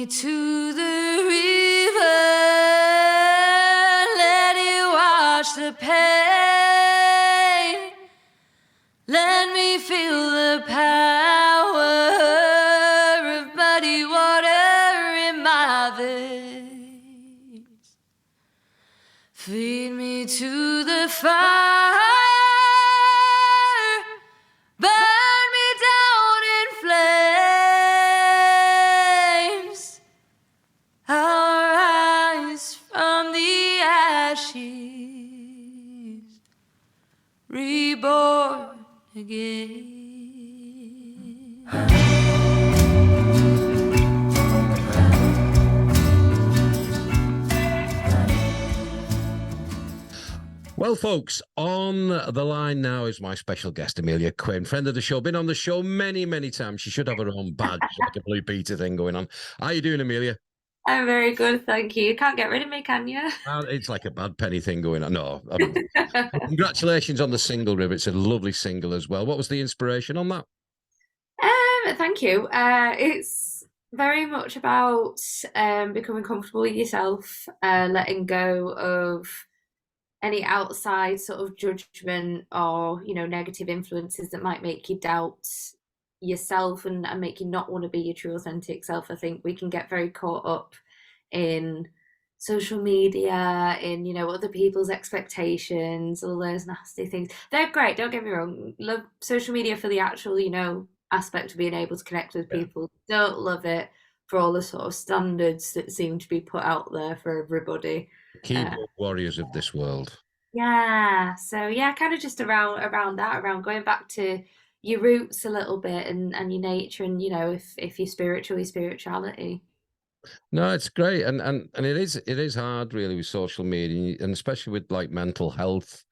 to the river, let it wash the pain. Let me feel the power of muddy water in my veins. Feed me to the fire, burn me down in flames. I'll rise from the ashes, reborn again. Well, folks, on the line now is my special guest, Emilia Quinn, friend of the show, been on the show many, many times. She should have her own badge, like a Blue Peter thing going on. How you doing, Emilia? I'm very good, thank you. You can't get rid of me, can you? It's like a bad penny thing going on. No, congratulations on the single, River. It's a lovely single as well. What was the inspiration on that? Thank you. It's very much about becoming comfortable with yourself, letting go of any outside sort of judgment or, negative influences that might make you doubt yourself and make you not want to be your true authentic self. I think we can get very caught up in social media, in other people's expectations, all those nasty things. They're great, don't get me wrong. Love social media for the actual, aspect of being able to connect with people. Don't love it for all the sort of standards that seem to be put out there for everybody. Keyboard warriors of this world. So kind of just around that, around going back to your roots a little bit and your nature, and if you're spiritual, your spirituality. No, it's great, and it is hard really with social media, and especially with like mental health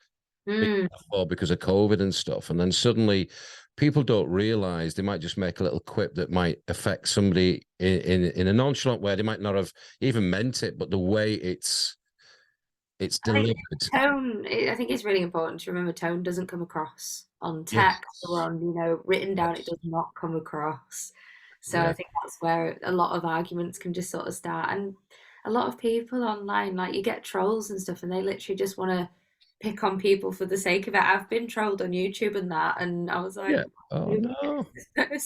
because of COVID and stuff. And then suddenly people don't realize they might just make a little quip that might affect somebody in a nonchalant way. They might not have even meant it, but the way it's delivered. I think it's really important to remember tone doesn't come across on text or on, written down. It does not come across. So I think that's where a lot of arguments can just sort of start. And a lot of people online, like you get trolls and stuff, and they literally just want to pick on people for the sake of it. I've been trolled on YouTube and that, and I was like, oh no. Like,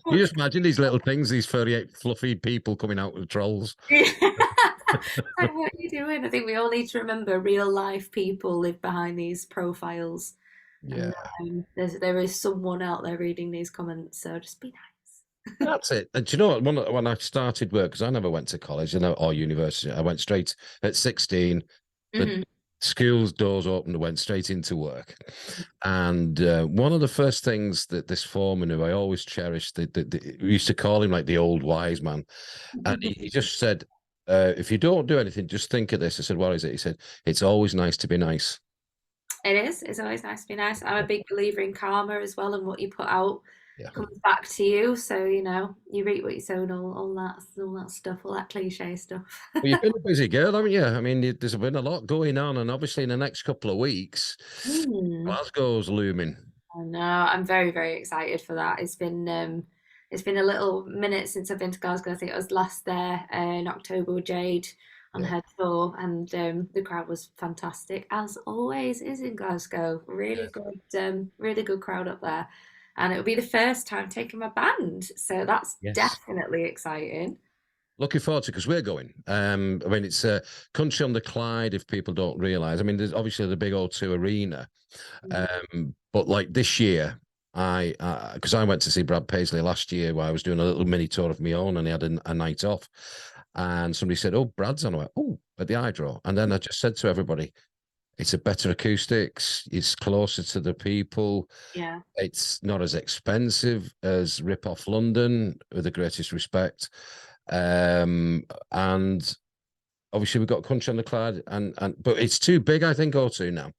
you just imagine these little things, these furry, fluffy people coming out with trolls. Like, what are you doing? I think we all need to remember real life people live behind these profiles. Yeah. And there is someone out there reading these comments, so just be nice. That's it. And do you know what? When I started work, because I never went to college or university, I went straight at 16. The school's doors opened, I went straight into work. And one of the first things that this foreman, who I always cherished, we used to call him like the old wise man, and he just said, if you don't do anything, just think of this. I said, what is it? He said, it's always nice to be nice. It is. It's always nice to be nice. I'm a big believer in karma as well, and what you put out comes back to you. So you reap what you sow, and all that stuff, all that cliche stuff. Well, you've been a busy girl, haven't you? I mean, there's been a lot going on, and obviously in the next couple of weeks, Glasgow's looming. I know. I'm very, very excited for that. It's been a little minute since I've been to Glasgow. I think I was last there in October with Jade on her tour, and the crowd was fantastic, as always is in Glasgow. Really good crowd up there, and it'll be the first time taking my band, so that's definitely exciting. Looking forward to it because we're going. I mean, it's Country on the Clyde, if people don't realise. I mean, there's obviously the big O2 arena, but like this year, because I went to see Brad Paisley last year while I was doing a little mini tour of my own, and he had a night off. And somebody said, oh, Brad's on. I went, oh, at the Hydro. And then I just said to everybody, it's a better acoustics. It's closer to the people. Yeah. It's not as expensive as Rip Off London, with the greatest respect. And obviously we've got Country on the Clyde, but it's too big, I think, O2 now.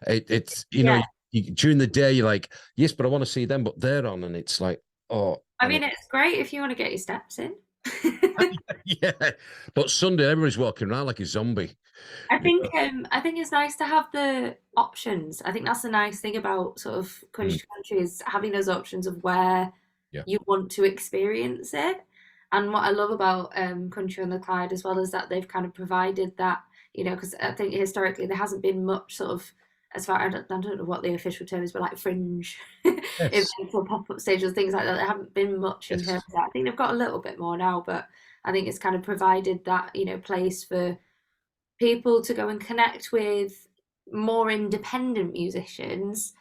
It's know, during the day, you're like, yes, but I want to see them, but they're on, and it's like, oh. I mean, it's great if you want to get your steps in. Yeah, but Sunday everybody's walking around like a zombie. I think it's nice to have the options. I think that's the nice thing about sort of country to country, is having those options of where you want to experience it. And what I love about Country on the Clyde as well is that they've kind of provided that, you know, because I think historically there hasn't been much sort of, as far I don't know what the official term is, but like fringe Yes, events or pop-up stages, things like that. There haven't been much in terms yes. of that. I think they've got a little bit more now, but I think it's kind of provided that, you know, place for people to go and connect with more independent musicians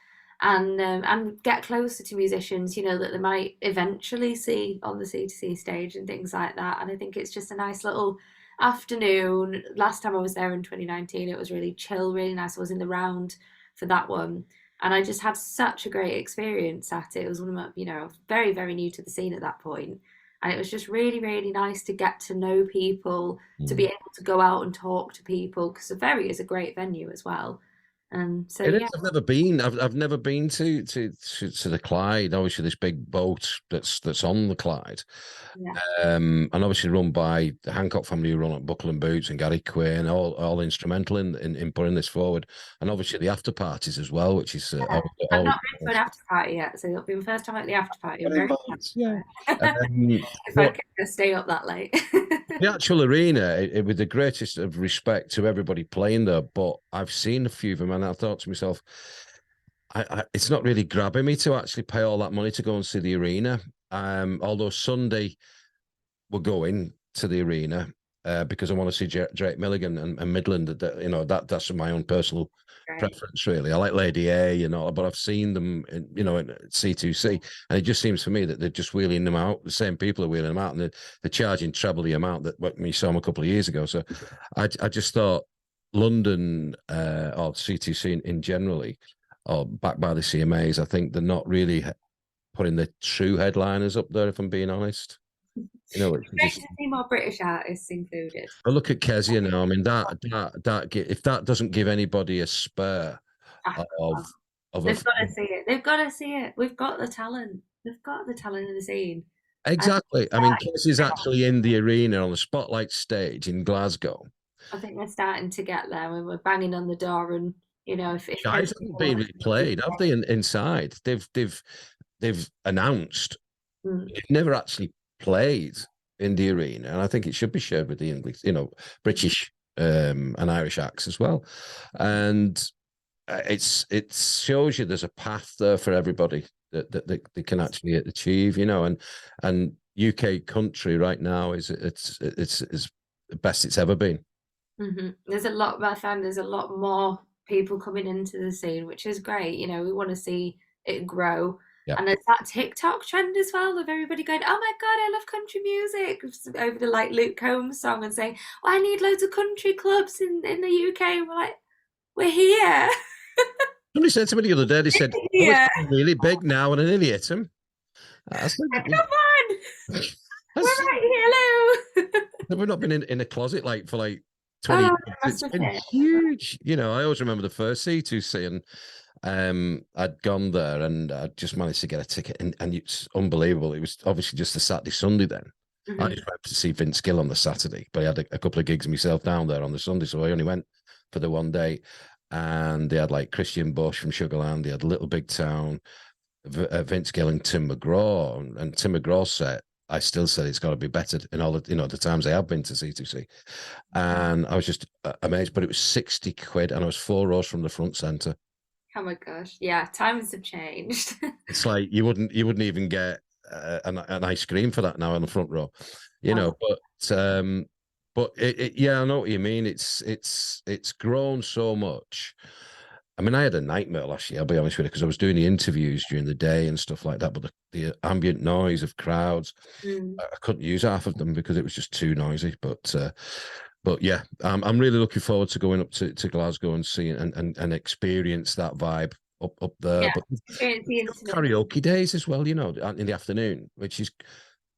and get closer to musicians, you know, that they might eventually see on the C2C stage and things like that. And I think it's just a nice little afternoon. Last time I was there in 2019, it was really chill, really nice. I was in the round for that one. And I just had such a great experience at it. It was one of my, you know, very, very new to the scene at that point. And it was just really, really nice to get to know people, to be Mm. able to go out and talk to people, because the Ferry is a great venue as well. And so It is. yeah, I've never been. I've never been to the Clyde. Obviously, this big boat that's on the Clyde, yeah, and obviously run by the Hancock family who run at Buckle and Boots and Gary Quinn, all instrumental in putting this forward, and obviously the after parties as well, which is yeah. I've always not been to an after party yet, so it'll be my first time at the after party. I'm got very involved. Yeah. excited. If I But can stay up that late. the actual arena, with the greatest of respect to everybody playing there, but I've seen a few of them, and I thought to myself, it's not really grabbing me to actually pay all that money to go and see the arena. Although Sunday we're going to the arena because I want to see Drake Milligan and Midland. You know, that's my own personal Great. preference, really. I like Lady A, you know, but I've seen them, you know, in C2C, and it just seems for me that they're just wheeling them out. The same people are wheeling them out, and they're charging treble the amount that what we saw them a couple of years ago. So I just thought London or C2C in generally, or backed by the CMAs, I think they're not really putting the true headliners up there, if I'm being honest. You know, it's Great just to see more British artists included. I look at Kezia now. I mean, if that doesn't give anybody a spur Ah, of of a they've got to see it. They've got to see it. We've got the talent. We've got the talent in the scene. I think exactly. I mean, Kezia's actually in the arena on the spotlight stage in Glasgow. I think we're starting to get there when we're banging on the door, and you know, if Guys Kes haven't been really played, have they? Inside, they've announced mm, they've never actually played in the arena, and I think it should be shared with the English, you know, British and Irish acts as well. And it shows you there's a path there for everybody that they can actually achieve, you know, and UK country right now it's the best it's ever been. there's a lot. I find there's a lot more people coming into the scene, which is great. You know, we want to see it grow. Yeah. And there's that TikTok trend as well of everybody going, "Oh my God, I love country music," over the like Luke Combs song and saying, "Oh, I need loads of country clubs in the UK." And we're like, "We're here, Somebody said to me the other day, they said, "Oh, it's here. getting really big now," and I nearly hit him. I said, Come on, I we're said, right here, hello." we've not been in a closet like for like 20 Oh, years. it must It's have been hit. huge. You know, I always remember the first C2C, and I'd gone there and I just managed to get a ticket, and it's unbelievable. It was obviously just a Saturday, Sunday then. I Hmm. just went to see Vince Gill on the Saturday, but I had a couple of gigs myself down there on the Sunday, so I only went for the one day. And they had like Christian Bush from Sugarland, they had Little Big Town, Vince Gill and Tim McGraw, and Tim McGraw's set. I still said it's got to be better in all the, you know, the times I have been to C2C, and I was just amazed. But it was 60 quid, and I was 4 rows from the front center. Oh my gosh, yeah, times have changed. It's like you wouldn't even get an ice cream for that now in the front row, you Oh, know. But yeah, I know what you mean. It's grown so much. I mean, I had a nightmare last year, I'll be honest with you, because I was doing the interviews during the day and stuff like that. But the ambient noise of crowds, mm. I couldn't use half of them because it was just too noisy. But yeah, I'm really looking forward to going up to Glasgow and seeing and experience that vibe up there. Yeah, But experience the intimate. karaoke days as well, you know, in the afternoon, which is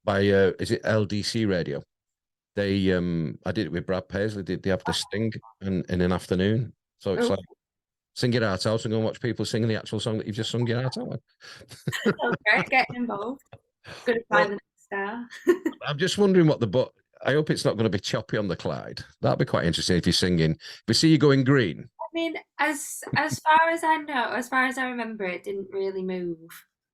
by is it LDC radio? They I did it with Brad Paisley. They have this thing in an afternoon, so it's Oh, like sing your heart out and go and watch people singing the actual song that you've just sung your heart out. so great, getting involved. Got to find Well, the next star. I'm just wondering what the but. I hope it's not going to be choppy on the Clyde. That'd be quite interesting if you're singing. If we see you going green, I mean, as far as I know, as far as I remember, it didn't really move,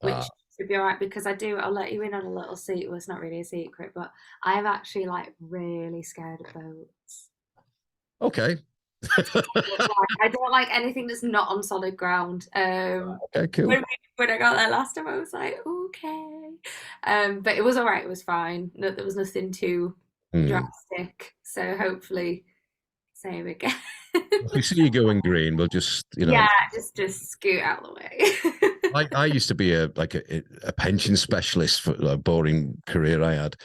which ah, should be all right because I'll let you in on a little secret. Well, it's not really a secret, but I'm actually like really scared of boats. Okay. Like, I don't like anything that's not on solid ground. Okay, cool. When I got there last time, I was like, okay. But it was all right. It was fine. No, there was nothing too Hmm. drastic. So hopefully, same again. If we see you going green, we'll just, Yeah, just scoot out of the way. I used to be a pension specialist for a boring career I had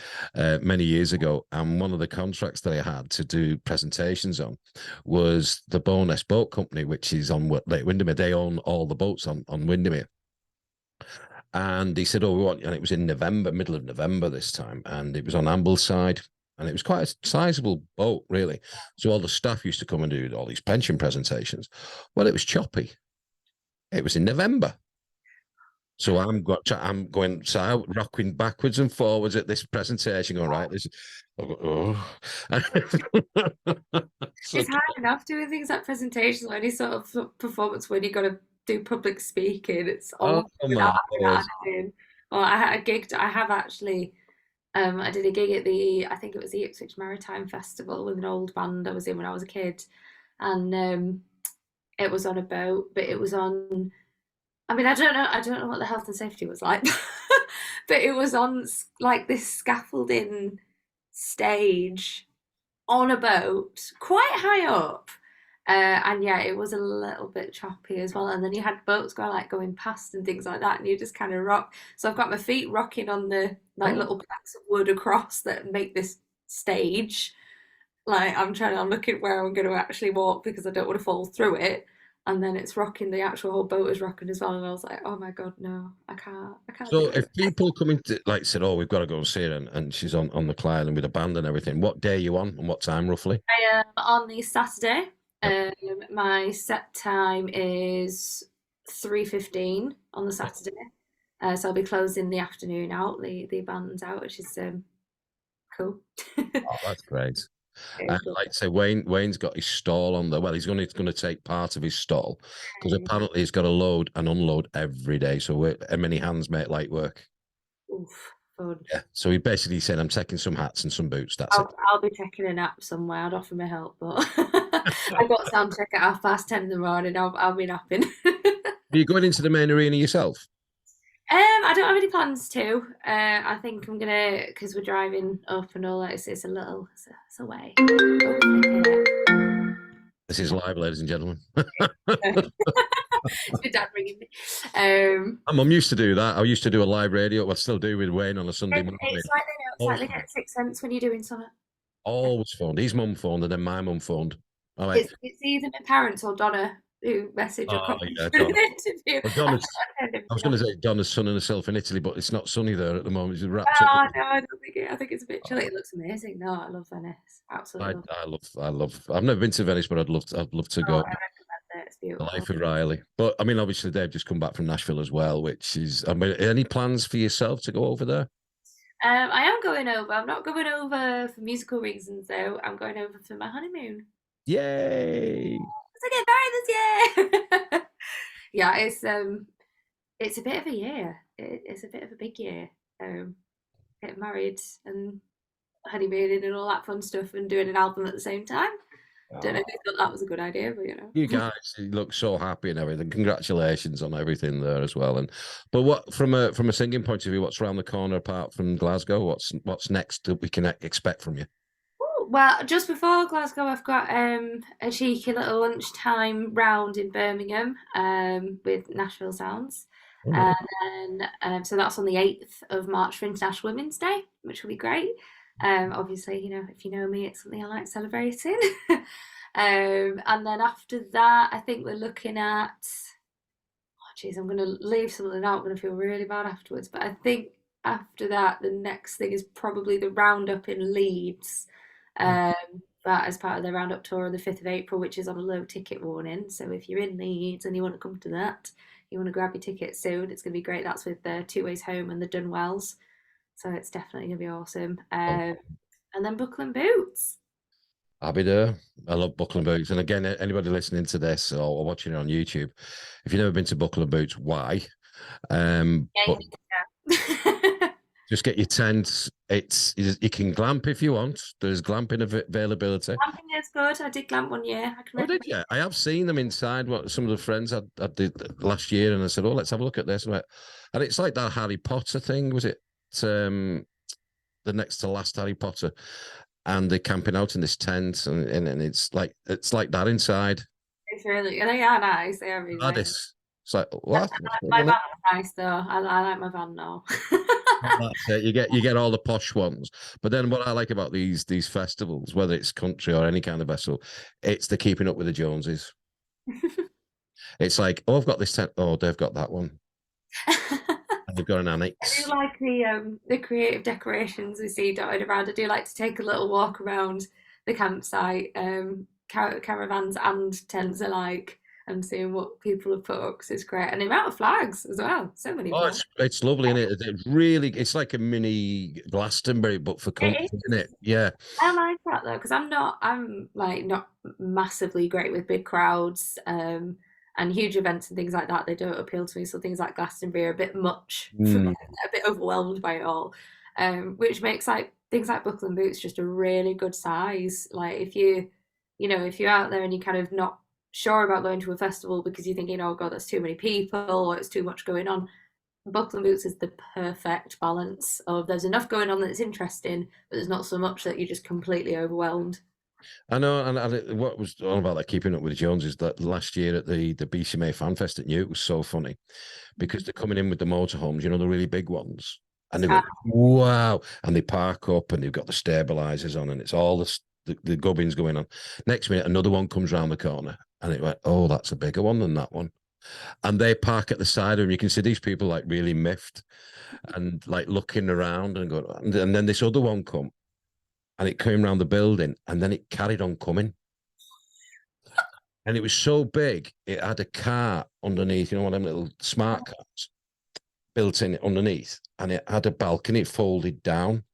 many years ago, and one of the contracts that I had to do presentations on was the Bowness Boat Company, which is on Lake Windermere. They own all the boats on Windermere. And he said, "Oh, we want," and it was in November, middle of November this time, and it was on Ambleside, and it was quite a sizable boat, really. So all the staff used to come and do all these pension presentations. Well, it was choppy. It was in November. So I'm going so rocking backwards and forwards at this presentation, going, right, this oh. So, It's hard enough doing things like presentations or any sort of performance when you got to do public speaking. It's oh all my without having word. that in. Well, I had a gig. I have actually. I did a gig at I think it was the Ipswich Maritime Festival with an old band I was in when I was a kid, and it was on a boat, but it was on. I mean, I don't know what the health and safety was like, but it was on like this scaffolding stage on a boat quite high up. And yeah, it was a little bit choppy as well. And then you had boats going past and things like that, and you just kind of rock. So I've got my feet rocking on the like Oh. little planks of wood across that make this stage. Like I'm looking where I'm going to actually walk because I don't want to fall through it. And then it's rocking. The actual whole boat is rocking as well. And I was like, oh my god, no, I can't So do it. if people come into like said, "Oh, we've got to go and see her," and she's on the Clyde and with a band and everything, what day are you on and what time roughly? I am on the Saturday. Yep. My set time is 3:15 on the Saturday. So I'll be closing the afternoon out, the band's out, which is cool. Oh, that's great. It And is like I say, Wayne's got his stall on there. Well, he's going to take part of his stall because lovely. apparently he's got to load and unload every day. So many hands make light work. Oof, fun. Yeah. So he basically said, "I'm taking some hats and some boots. That's it." I'll be taking a nap somewhere. I'd offer my help, but I got sound check at 10:30 in the morning. I'll be napping. Are you going into the main arena yourself? I don't have any plans to. I think I'm gonna because we're driving up and all that. It's a little, it's a way. This is live, ladies and gentlemen. It's my dad ringing me. Um, My mum used to do that. I used to do a live radio. Well, I still do with Wayne on a Sunday morning. it's Always slightly fun. get 6 cents when you're doing something. Always phoned. His mum phoned, and then my mum phoned. I went, It's either my parents or Donna who message or "Oh come yeah, for an Donna." interview. Well, I Donna's. turned I was everything going off. to say Donna's sunning herself in Italy, but it's not sunny there at the moment. It's wrapped up. Oh no, I don't think I think it's a bit chilly. It looks amazing. No, I love Venice. Absolutely love it. I love. I've never been to Venice, but I'd love to Oh, go. I recommend it. It's The beautiful. Life of Riley. But I mean, obviously, they've just come back from Nashville as well, which is. I mean, any plans for yourself to go over there? I am going over. I'm not going over for musical reasons though. I'm going over for my honeymoon. Yay! Let's get married this year. Yeah, it's a bit of a year. It's a bit of a big year. Getting married and honeymooning and all that fun stuff and doing an album at the same time. Don't know if Oh, you thought that was a good idea, but you you know. guys you look so happy and everything. Congratulations on everything there as well. And but what from a singing point of view, what's around the corner apart from Glasgow? What's next that we can expect from you? Well, just before Glasgow, I've got a cheeky little lunchtime round in Birmingham with Nashville Sounds. Oh, And no. then, so that's on the 8th of March for International Women's Day, which will be great. Obviously, you know, if you know me, it's something I like celebrating. And then after that, I think we're looking at, oh, geez, I'm going to leave something out. I'm going to feel really bad afterwards. But I think after that, the next thing is probably the roundup in Leeds. Um, that as part of the roundup tour on the 5th of April, which is on a low ticket warning. So if you're in Leeds and you want to come to that, you want to grab your ticket soon. It's going to be great. That's with the Two Ways Home and the Dunwells. So it's definitely going to be awesome. Oh, And then Buckle and Boots. I'll be there. I love Buckle and Boots. And again, anybody listening to this or watching it on YouTube, if you've never been to Buckle and Boots, why? Yeah, you But need to go. Just get your tent. You can glamp if you want. There's glamping availability. Glamping is good. I did glamp one year. I can Oh, did recommend. you? I have seen them inside. What some of the friends I did last year, and I said, "Oh, let's have a look at this." And it's like that Harry Potter thing. Was it the next to last Harry Potter? And they're camping out in this tent, and it's like that inside. It's really, they are nice. They are really nice. Gladys. It's like what? My van is nice though. I like my van now. That's it. You get all the posh ones. But then what I like about these festivals, whether it's country or any kind of festival, it's the keeping up with the Joneses. It's like, oh, I've got this tent. Oh, they've got that one. And they've got an I do annex. like the creative decorations we see dotted around. I do like to take a little walk around the campsite, caravans and tents alike, and seeing what people have put up 'cause it's great. And the amount of flags as well. So many Oh, flags. it's lovely, isn't it? It really, it's like a mini Glastonbury, but for country, It isn't it? Yeah. I like that though because I'm like not massively great with big crowds and huge events and things like that. They don't appeal to me. So things like Glastonbury are a bit much for me, Mm. a bit overwhelmed by it all, which makes like things like Buckle and Boots just a really good size. Like if if you're out there and you're kind of not sure about going to a festival because you're thinking, oh god, that's too many people or it's too much going on. Buckle and Boots is the perfect balance of there's enough going on that's interesting, but there's not so much that you're just completely overwhelmed. I know, and what was all about that keeping up with the Joneses that last year at the BCMA Fan Fest at New, it was so funny because they're coming in with the motorhomes, the really big ones, and they Uh, went, wow, and they park up and they've got the stabilizers on, and it's all the gubbins going on. Next minute, another one comes round the corner, and it went, oh, that's a bigger one than that one. And they park at the side of them. You can see these people like really miffed and like looking around and going, and then this other one come and it came around the building and then it carried on coming. And it was so big, it had a car underneath, one of them little smart cars built in underneath, and it had a balcony folded down.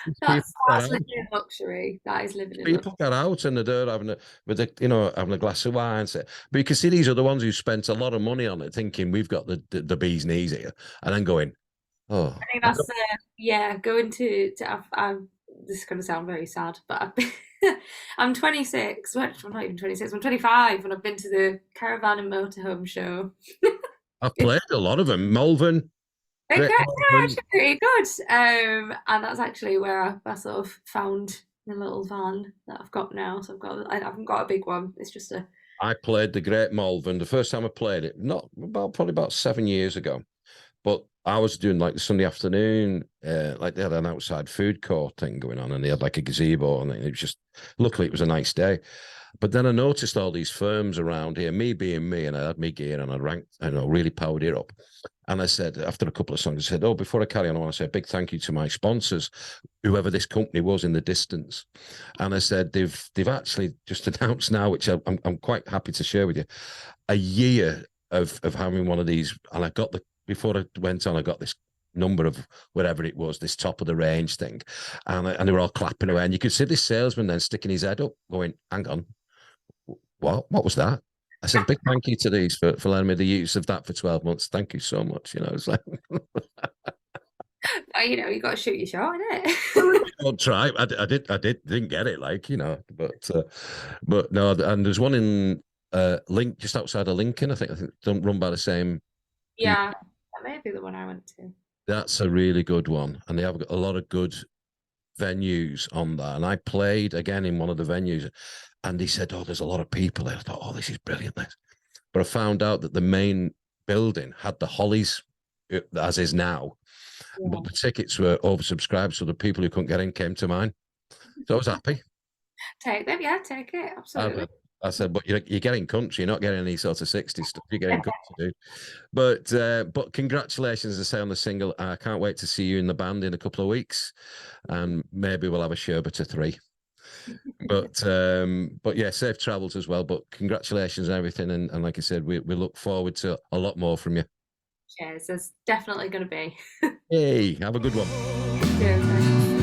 People got that's out. living in luxury. That is living in luxury. People got out and they're having having a glass of wine. So, but you can see these are the ones who spent a lot of money on it, thinking we've got the bee's knees here, and then going, oh, I think that's yeah. Going to this is going to sound very sad, but I'm 26. Well, I'm not even 26. I'm 25, and I've been to the Caravan and Motorhome show. I've played a lot of them. Malvern, They're Great Malvern. actually pretty good. And that's actually where I sort of found the little van that I've got now. So I haven't got a big one. It's just a I played the Great Malvern the first time I played it, not probably about 7 years ago. But I was doing like the Sunday afternoon, like they had an outside food court thing going on, and they had like a gazebo, and it was just luckily it was a nice day. But then I noticed all these firms around here, me being me, and I had me gear and I ranked, really powered it up. And I said, after a couple of songs, I said, oh, before I carry on, I want to say a big thank you to my sponsors, whoever this company was in the distance. And I said, they've actually just announced now, which I'm quite happy to share with you, a year of having one of these. And I got before I went on, I got this number of whatever it was, this top of the range thing. And they were all clapping away. And you could see this salesman then sticking his head up, going, hang on, what was that? I said, big thank you to these for letting me the use of that for 12 months. Thank you so much. It's like, you got to shoot your shot, innit? I'll try. Didn't get it, but no. And there's one in Link, just outside of Lincoln. I think don't run by the same people. Yeah, that may be the one I went to. That's a really good one, and they have got a lot of good venues on that. And I played again in one of the venues, and he said, "Oh, there's a lot of people there." I thought, "Oh, this is brilliant." But I found out that the main building had the Hollies, as is now, Yeah. but the tickets were oversubscribed, so the people who couldn't get in came to mine. So I was happy. Take them, yeah, take it, absolutely. I said, but you're getting country, you're not getting any sort of 60s stuff. You're getting country, dude. But congratulations, as I say, on the single. I can't wait to see you in the band in a couple of weeks, and maybe we'll have a sherbet or three. But yeah, safe travels as well. But congratulations and everything, and like I said, we look forward to a lot more from you. Cheers, there's definitely going to be. Hey, have a good one. Cheers.